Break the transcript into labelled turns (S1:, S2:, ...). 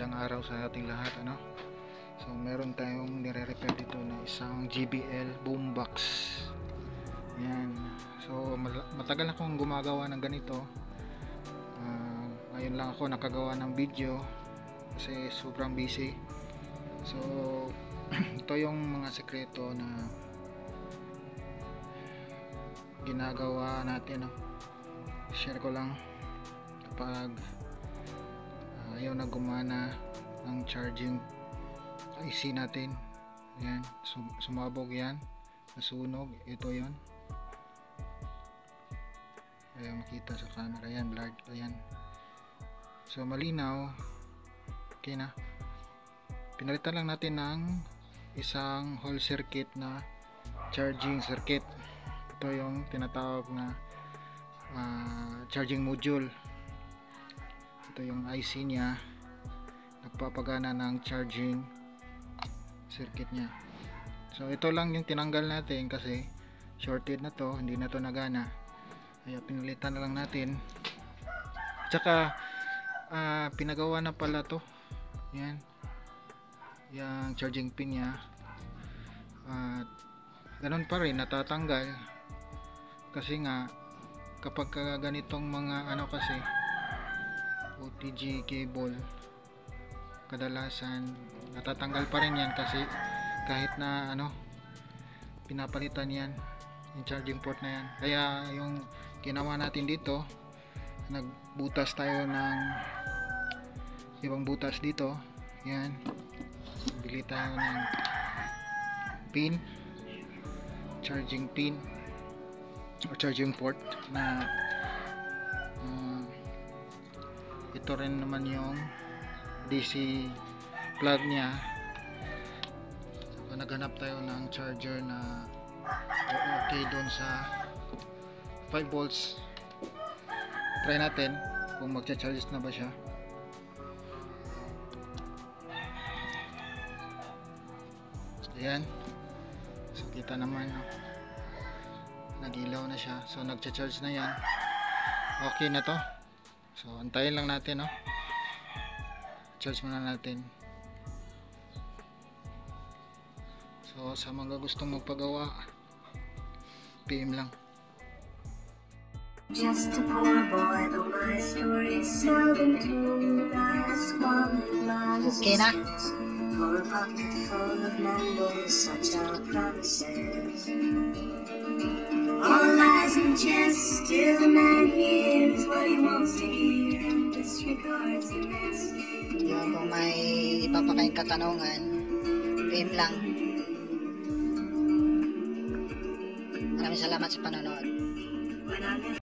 S1: Magandang araw sa ating lahat, ano. So meron tayong nire-repair dito na isang JBL boombox. Yan. So matagal na akong gumagawa ng ganito. Ngayon lang ako nakagawa ng video kasi sobrang busy. So ito yung mga sekreto na ginagawa natin, no. Share ko lang kapag ayaw na gumana ang charging IC natin. Yan, sumabog yan, nasunog. Ito yon, ayaw makita sa camera, yan blurred pa yan. So malinaw, okay na. Pinalitan lang natin ng isang whole circuit na charging circuit. Ito yung tinatawag na charging module. Ito yung IC nya, nagpapagana ng charging circuit nya. So ito lang yung tinanggal natin kasi shorted na to, hindi na to nagana, kaya pinalitan na lang natin. Tsaka pinagawa na pala to, yan yung charging pin nya. Ganun pa rin, natatanggal kasi nga kapag ganitong mga kasi OTG cable, kadalasan natatanggal pa rin yan kasi kahit na pinapalitan yan yung charging port na yan. Kaya yung ginawa natin dito, nagbutas tayo ng ibang butas dito. Yan, bili tayo ng pin, charging pin or charging port na ito rin naman yung DC plug nya. So, naghanap tayo ng charger na okay doon sa 5 volts. Try natin kung magcha-charge na ba siya. Ayan, so kita naman, nagilaw na siya. So nagcha-charge na yan, okay na to. So antayin lang natin, charge muna natin. So sa mga gustong magpagawa, PM lang.
S2: Just a poor boy, though my story is seldom told. I ask one of
S1: Okay na.
S2: For a pocket full of numbers, such are promises. All lies and jest, still the man hears what he wants to hear and disregards the rest.
S3: Yun, kung may iba pa kayong katanungan, PM lang. Maraming salamat sa panonood.